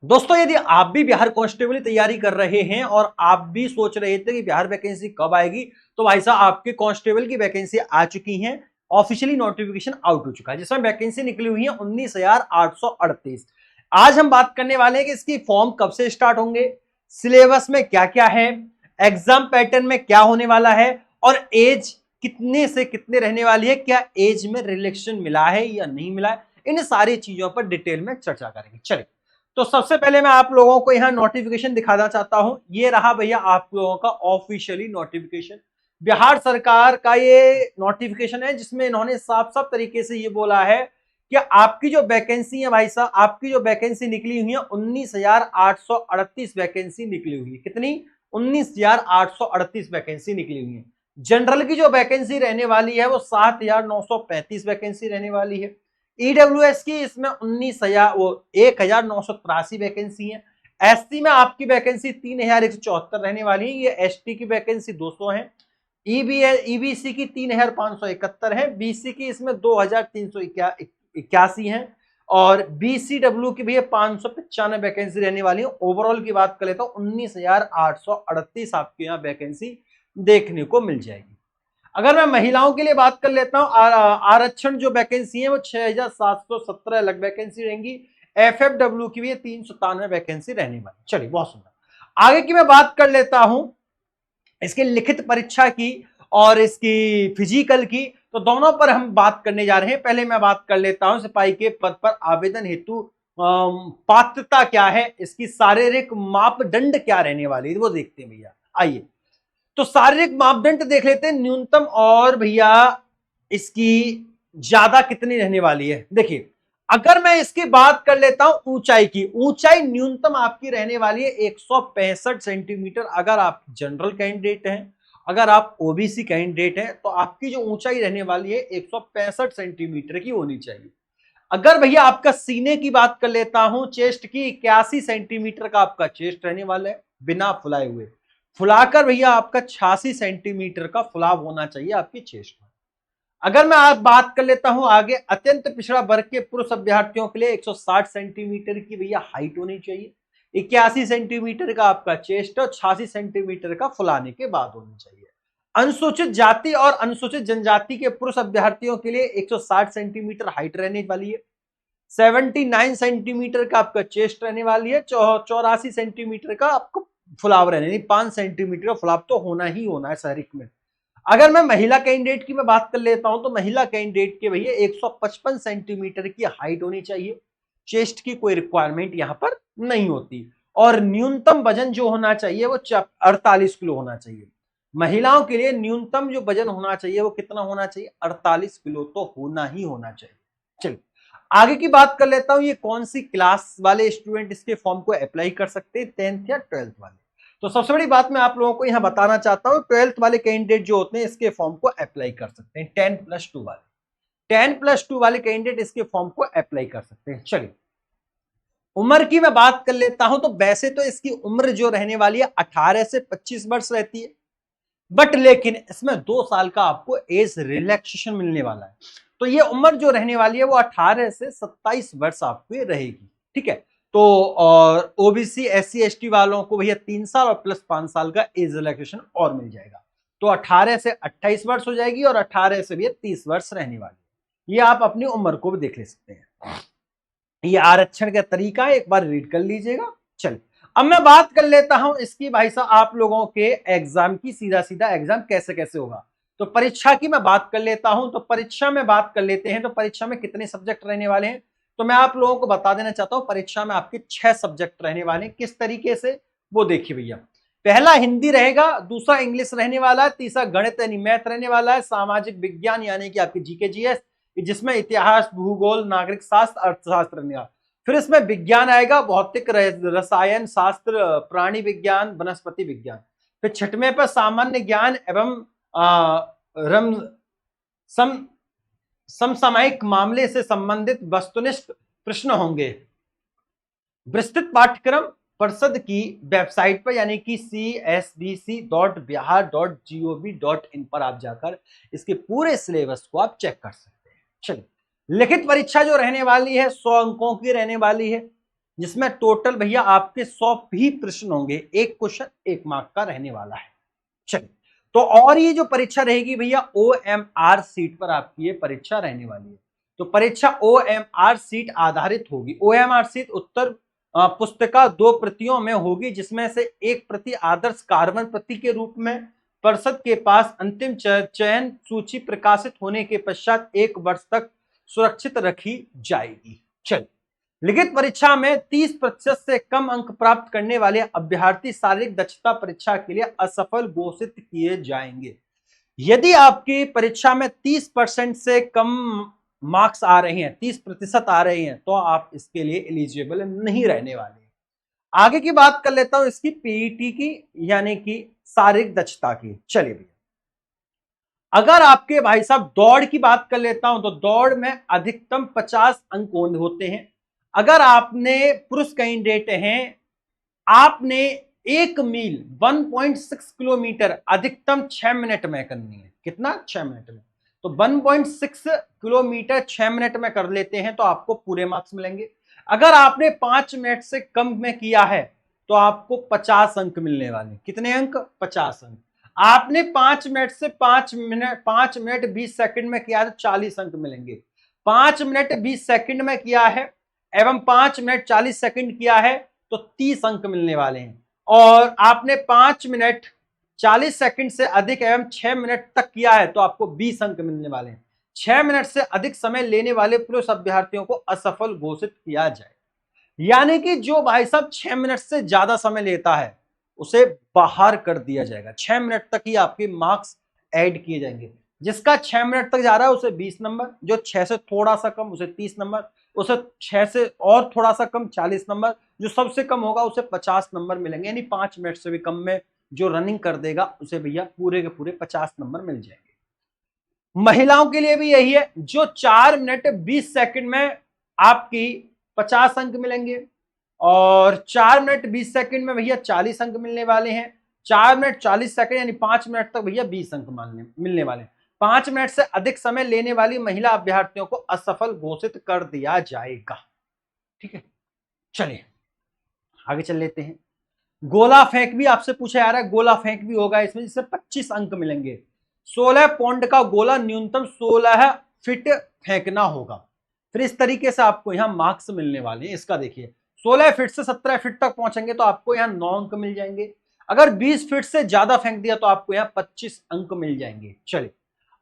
दोस्तों, यदि आप भी बिहार कांस्टेबल की तैयारी कर रहे हैं और आप भी सोच रहे थे कि बिहार वैकेंसी कब आएगी, तो भाई साहब आपके कांस्टेबल की वैकेंसी आ चुकी है। ऑफिशियली नोटिफिकेशन आउट हो चुका है जिसमें वैकेंसी निकली हुई है 19,838। आज हम बात करने वाले हैं कि इसकी फॉर्म कब से स्टार्ट होंगे, सिलेबस में क्या क्या है, एग्जाम पैटर्न में क्या होने वाला है और एज कितने से कितने रहने वाली है, क्या एज में रिलैक्सेशन मिला है या नहीं मिला है, इन सारी चीजों पर डिटेल में चर्चा करेंगे। चलिए, तो सबसे पहले मैं आप लोगों को यहां नोटिफिकेशन दिखाना चाहता हूं। ये रहा भैया आप लोगों का ऑफिशियली नोटिफिकेशन। बिहार सरकार का ये नोटिफिकेशन है जिसमें इन्होंने साफ साफ तरीके से ये बोला है कि आपकी जो वैकेंसी है भाई साहब, आपकी जो वैकेंसी निकली हुई है 19,838 वैकेंसी निकली हुई है। कितनी? 19,838 वैकेंसी निकली हुई है। जनरल की जो वैकेंसी रहने वाली है वो 7,935 वैकेंसी रहने वाली है। ईडब्ल्यूएस की इसमें 1,983 वैकेंसी है। एससी में आपकी वैकेंसी 3,174 रहने वाली है। ये एसटी की वैकेंसी 200 है। ईबीसी की 3,571 है। बीसी की इसमें 2,381 है और बीसीडब्ल्यू की भी 595 वैकेंसी रहने वाली है। ओवरऑल की बात कर लेता हूं 19,838 आपके यहाँ वैकेंसी देखने को मिल जाएगी। अगर मैं महिलाओं के लिए बात कर लेता हूं, आरक्षण जो वैकेंसी है वो 6,717 अलग वैकेंसी रहेंगी। एफएफडब्ल्यू की भी 397 वैकेंसी रहने वाली। चलिए, बहुत सुंदर। आगे की मैं बात कर लेता हूं इसकी लिखित परीक्षा की और इसकी फिजिकल की, तो दोनों पर हम बात करने जा रहे हैं। पहले मैं बात कर लेता हूं सिपाही के पद पर आवेदन हेतु पात्रता क्या है, इसकी शारीरिक मापदंड क्या रहने वाली है वो देखते हैं भैया। आइए, तो शारीरिक मापदंड देख लेते हैं न्यूनतम और भैया इसकी ज्यादा कितनी रहने वाली है। देखिए, अगर मैं इसकी बात कर लेता हूं ऊंचाई की, ऊंचाई न्यूनतम आपकी रहने वाली है 165 सेंटीमीटर। अगर आप जनरल कैंडिडेट हैं, अगर आप ओबीसी कैंडिडेट हैं, तो आपकी जो ऊंचाई रहने वाली है 165 सेंटीमीटर की होनी चाहिए। अगर भैया आपका सीने की बात कर लेता हूं, चेस्ट की 81 सेंटीमीटर का आपका चेस्ट रहने वाला है बिना फुलाए हुए। फुलाकर भैया आपका 86 सेंटीमीटर का फुलाव होना चाहिए आपकी चेस्ट में। अगर मैं आप बात कर लेता हूं आगे, अत्यंत पिछड़ा वर्ग के पुरुष अभ्यर्थियों के लिए 160 सेंटीमीटर की भैया हाइट होनी चाहिए। 81 सेंटीमीटर का आपका चेस्ट और 86 सेंटीमीटर का फुलाने के बाद होनी चाहिए। अनुसूचित जाति और अनुसूचित जनजाति के पुरुष अभ्यर्थियों के लिए 160 सेंटीमीटर हाइट रहने वाली है। 79 सेंटीमीटर का आपका चेस्ट रहने वाली है। 84 सेंटीमीटर का आपको फुलाव रहने, 5 सेंटीमीटर का फुलाव तो होना ही होना है शारीरिक में। अगर मैं महिला कैंडिडेट की मैं बात कर लेता हूं, तो महिला कैंडिडेट के भैया 155 सेंटीमीटर की हाइट होनी चाहिए। चेस्ट की कोई रिक्वायरमेंट यहां पर नहीं होती। और न्यूनतम वजन जो होना चाहिए वो 48 किलो होना चाहिए। महिलाओं के लिए न्यूनतम जो वजन होना चाहिए वो कितना होना चाहिए? 48 किलो तो होना ही होना चाहिए। चलिए, आगे की बात कर लेता हूं, ये कौन सी क्लास वाले स्टूडेंट इसके फॉर्म को अप्लाई कर सकते हैं, 10th या 12th वाले। तो सबसे बड़ी बात मैं आप लोगों को यहां बताना चाहता हूं, 12th वाले कैंडिडेट जो होते हैं इसके फॉर्म को अप्लाई कर सकते हैं। 10+2 वाले, 10+2 वाले कैंडिडेट इसके फॉर्म को अप्लाई कर सकते हैं। चलिए, उम्र की मैं बात कर लेता हूं, तो वैसे तो इसकी उम्र जो रहने वाली है 18 से 25 वर्ष रहती है, बट लेकिन इसमें 2 साल का आपको एज रिलैक्सेशन मिलने वाला है। तो ये उम्र जो रहने वाली है वो 18 से 27 वर्ष आपको रहेगी। ठीक है, तो और ओबीसी एससी एसटी वालों को भैया 3 साल और प्लस 5 साल का एज रिलैक्सेशन और मिल जाएगा। तो 18 से 28 वर्ष हो जाएगी और 18 से भैया 30 वर्ष रहने वाली। ये आप अपनी उम्र को भी देख ले सकते हैं। ये आरक्षण का तरीका है, एक बार रीड कर लीजिएगा। चलिए, अब मैं बात कर लेता हूं इसकी भाई साहब आप लोगों के एग्जाम की, सीधा सीधा एग्जाम कैसे कैसे होगा। तो परीक्षा की मैं बात कर लेता हूं, तो परीक्षा में बात कर लेते हैं। तो परीक्षा में कितने सब्जेक्ट रहने वाले हैं, तो मैं आप लोगों को बता देना चाहता हूं, परीक्षा में आपके 6 सब्जेक्ट रहने वाले हैं। किस तरीके से वो देखिए भैया। पहला हिंदी रहेगा, दूसरा इंग्लिश रहने वाला है, तीसरा गणित यानी मैथ रहने वाला है, सामाजिक विज्ञान यानी कि आपकी जीके जीएस, जिसमें इतिहास, भूगोल, नागरिक शास्त्र, अर्थशास्त्र रहने वाला। फिर इसमें विज्ञान आएगा, भौतिक, रसायन शास्त्र, प्राणी विज्ञान, वनस्पति विज्ञान। फिर छठवें पर सामान्य ज्ञान एवं रम सम समसामयिक मामले से संबंधित वस्तुनिष्ठ प्रश्न होंगे। विस्तृत पाठ्यक्रम परिषद की वेबसाइट पर यानी कि csbc.bihar.gov.in पर आप जाकर इसके पूरे सिलेबस को आप चेक कर सकते हैं। चलिए, लिखित परीक्षा जो रहने वाली है 100 अंकों की रहने वाली है। जिसमें टोटल भैया आपके 100 ही प्रश्न होंगे, एक क्वेश्चन 1 मार्क का रहने वाला है। चलिए, तो और ये जो परीक्षा रहेगी भैया OMR सीट पर आपकी ये परीक्षा रहने वाली है। तो परीक्षा OMR सीट आधारित होगी। OMR सीट उत्तर पुस्तिका 2 प्रतियों में होगी, जिसमें से एक प्रति आदर्श कार्बन प्रति के रूप में परिषद के पास अंतिम चयन सूची प्रकाशित होने के पश्चात 1 वर्ष तक सुरक्षित रखी जाएगी। चलिए, लिखित परीक्षा में 30% से कम अंक प्राप्त करने वाले अभ्यर्थी शारीरिक दक्षता परीक्षा के लिए असफल घोषित किए जाएंगे। यदि आपकी परीक्षा में 30% से कम मार्क्स आ रहे हैं, 30% आ रहे हैं, तो आप इसके लिए एलिजिबल नहीं रहने वाले। आगे की बात कर लेता हूं इसकी पीईटी की, यानी कि शारीरिक दक्षता की। चलिए भैया, अगर आपके भाई साहब दौड़ की बात कर लेता हूं, तो दौड़ में अधिकतम 50 अंक होते हैं। अगर आपने पुरुष कैंडिडेट हैं, आपने 1 मील 1.6 किलोमीटर अधिकतम 6 मिनट में करनी है। कितना? 6 मिनट में। तो 1.6 किलोमीटर 6 मिनट में कर लेते हैं तो आपको पूरे मार्क्स मिलेंगे। अगर आपने 5 मिनट से कम में किया है तो आपको 50 अंक मिलने वाले। कितने अंक? 50 अंक। आपने 5 मिनट से 5 मिनट 20 सेकंड में किया है तो 40 अंक मिलेंगे। 5 मिनट 20 सेकंड में किया है एवं 5 मिनट 40 सेकंड किया है तो 30 अंक मिलने वाले हैं। और आपने 5 मिनट 40 सेकंड से अधिक एवं 6 मिनट तक किया है तो आपको 20 अंक मिलने वाले हैं। 6 मिनट से अधिक समय लेने वाले पुरुष अभ्यर्थियों को असफल घोषित किया जाए। यानी कि जो भाई साहब 6 मिनट से ज्यादा समय लेता है उसे बाहर कर दिया जाएगा। 6 मिनट तक ही आपके मार्क्स ऐड किए जाएंगे। जिसका 6 मिनट तक जा रहा है उसे 20 नंबर, जो 6 से थोड़ा सा कम उसे 30 नंबर, उसे 6 से और थोड़ा सा कम 40 नंबर, जो सबसे कम होगा उसे 50 नंबर मिलेंगे। यानी 5 मिनट से भी कम में जो रनिंग कर देगा उसे भैया पूरे के पूरे 50 नंबर मिल जाएंगे। महिलाओं के लिए भी यही है, जो 4 मिनट 20 सेकंड में आपकी 50 अंक मिलेंगे और 4 मिनट 20 सेकंड में भैया 40 अंक मिलने वाले हैं। 4 मिनट 40 सेकंड यानी 5 मिनट तक भैया 20 अंक मिलने वाले हैं। 5 मिनट से अधिक समय लेने वाली महिला अभ्यर्थियों को असफल घोषित कर दिया जाएगा। ठीक है, चलिए आगे चल लेते हैं। गोला फेंक भी आपसे पूछा जा रहा है, गोला फेंक भी होगा इसमें, जिससे 25 अंक मिलेंगे। 16 पौंड का गोला न्यूनतम 16 फीट फेंकना होगा। फिर इस तरीके से आपको यहां मार्क्स मिलने वाले हैं। इसका देखिए, 16 फीट से 17 फीट तक पहुंचेंगे तो आपको यहां 9 अंक मिल जाएंगे। अगर 20 फीट से ज्यादा फेंक दिया तो आपको यहां 25 अंक मिल जाएंगे। चलिए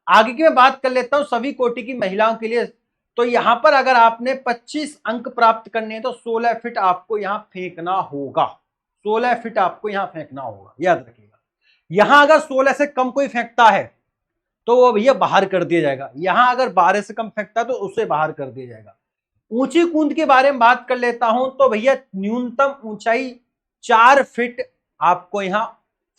आगे की मैं बात कर लेता हूं सभी कोटि की महिलाओं के लिए। तो यहां पर अगर आपने 25 अंक प्राप्त करने हैं तो 16 फीट आपको यहां फेंकना होगा। 16 फीट आपको यहां फेंकना होगा, याद रखिएगा। यहां अगर 16 से कम कोई फेंकता है तो वो भैया बाहर कर दिया जाएगा। यहां अगर 12 से कम फेंकता है तो उसे बाहर कर दिया जाएगा। ऊंची कूद के बारे में बात कर लेता हूं तो भैया न्यूनतम ऊंचाई 4 फीट आपको यहां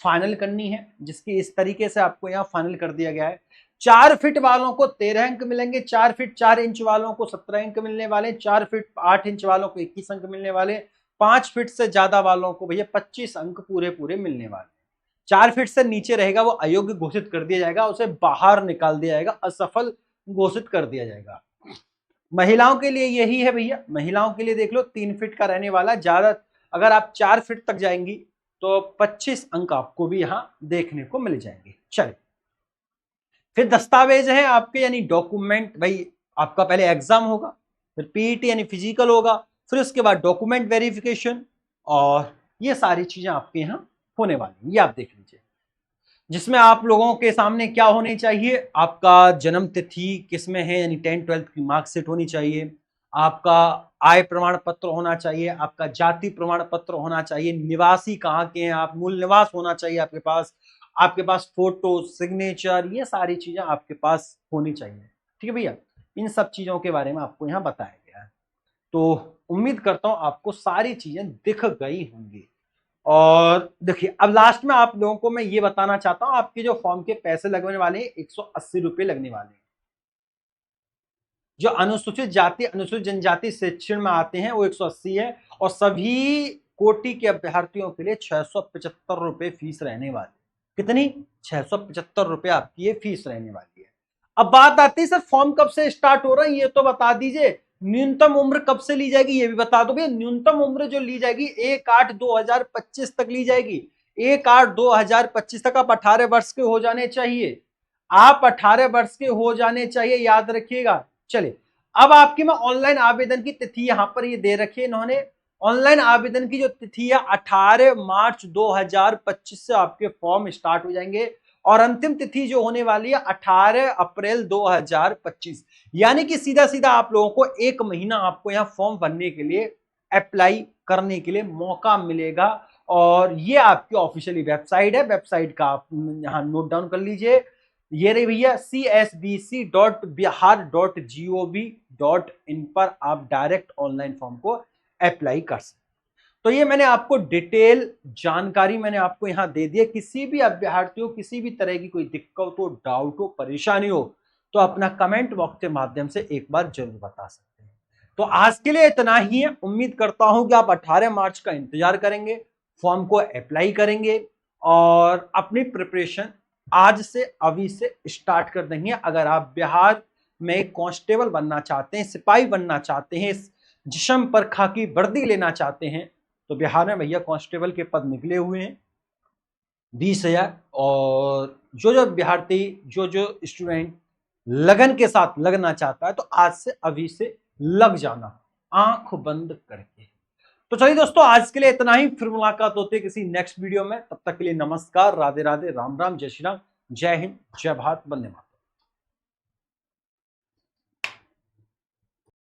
फाइनल करनी है, जिसकी इस तरीके से आपको यहां फाइनल कर दिया गया है। 4 फीट वालों को 13 अंक मिलेंगे, 4 फीट 4 इंच वालों को 17 अंक मिलने वाले, 4 फीट 8 इंच वालों को 21 अंक मिलने वाले, 5 फीट से ज्यादा वालों को भैया 25 अंक पूरे पूरे मिलने वाले। 4 फीट से नीचे रहेगा वो अयोग्य घोषित कर दिया जाएगा, उसे बाहर निकाल दिया जाएगा, असफल घोषित कर दिया जाएगा। महिलाओं के लिए यही है भैया, महिलाओं के लिए देख लो 3 फीट का रहने वाला। ज्यादा अगर आप 4 फीट तक जाएंगी तो 25 अंक आपको भी यहां देखने को मिल जाएंगे। चलिए फिर दस्तावेज है आपके, यानी डॉक्यूमेंट। भाई आपका पहले एग्जाम होगा, फिर पीईटी यानी फिजिकल होगा, फिर उसके बाद डॉक्यूमेंट वेरिफिकेशन, और ये सारी चीजें आपके यहाँ होने वाली हैं। ये आप देख लीजिए, जिसमें आप लोगों के सामने क्या होनी चाहिए, आपका जन्म तिथि किसमें है, यानी 10-12 की मार्कशीट होनी चाहिए, आपका आय प्रमाण पत्र होना चाहिए, आपका जाति प्रमाण पत्र होना चाहिए, निवासी कहाँ के हैं आप, मूल निवास होना चाहिए आपके पास फोटो, सिग्नेचर, ये सारी चीजें आपके पास होनी चाहिए। ठीक है भैया, इन सब चीजों के बारे में आपको यहाँ बताया गया है। तो उम्मीद करता हूं आपको सारी चीजें दिख गई होंगी। और देखिए अब लास्ट में आप लोगों को मैं ये बताना चाहता हूं, आपके जो फॉर्म के पैसे लगने वाले हैं 180 रुपए लगने वाले हैं। जो अनुसूचित जाति अनुसूचित जनजाति शिक्षण में आते हैं वो 180 है, और सभी कोटि के अभ्यर्थियों के लिए 675 रुपए फीस रहने वाली। कितनी? 675 रुपए आपकी ये फीस रहने वाली है। अब बात आती है सर फॉर्म कब से स्टार्ट हो रहा है, ये तो बता दीजिए। न्यूनतम उम्र कब से ली जाएगी ये भी बता दो भैया। न्यूनतम उम्र जो ली जाएगी 1/8/2025 तक ली जाएगी। 1/8/2025 तक आप 18 वर्ष के हो जाने चाहिए। आप 18 वर्ष के हो जाने चाहिए, याद रखिएगा। चलिए अब आपकी मैं ऑनलाइन आवेदन की तिथि यहां पर ये दे रखी है इन्होंने। ऑनलाइन आवेदन की जो तिथि है 18 मार्च 2025 से आपके फॉर्म स्टार्ट हो जाएंगे और अंतिम तिथि जो होने वाली है 18 अप्रैल 2025। यानी कि सीधा सीधा आप लोगों को 1 महीना आपको यहाँ फॉर्म भरने के लिए, अप्लाई करने के लिए मौका मिलेगा। और ये आपकी ऑफिशियली वेबसाइट है, वेबसाइट का आप यहाँ नोट डाउन कर लीजिए। ये रही भैया csbc.bihar.gov.in पर आप डायरेक्ट ऑनलाइन फॉर्म को अप्लाई कर सकते। तो ये मैंने आपको डिटेल जानकारी मैंने आपको यहां दे दी है। किसी भी अभ्यर्थी हो, किसी भी तरह की कोई दिक्कत हो, डाउट हो, परेशानी हो तो अपना कमेंट बॉक्स के माध्यम से एक बार जरूर बता सकते हैं। तो आज के लिए इतना ही है। उम्मीद करता हूं कि आप 18 मार्च का इंतजार करेंगे, फॉर्म को अप्लाई करेंगे और अपनी प्रिपरेशन आज से अभी से स्टार्ट कर देंगे। अगर आप बिहार में कांस्टेबल बनना चाहते हैं, सिपाही बनना चाहते हैं, जिस्म पर खाकी वर्दी लेना चाहते हैं तो बिहार में भैया कांस्टेबल के पद निकले हुए हैं 20,000। और जो जो अभ्यर्थी, जो जो स्टूडेंट लगन के साथ लगना चाहता है तो आज से अभी से लग जाना, आंख बंद करके। तो चलिए दोस्तों आज के लिए इतना ही, फिर मुलाकात होती है किसी नेक्स्ट वीडियो में। तब तक के लिए नमस्कार, राधे राधे, राम राम, जय श्री राम, जय हिंद, जय भारत, वंदे मातरम।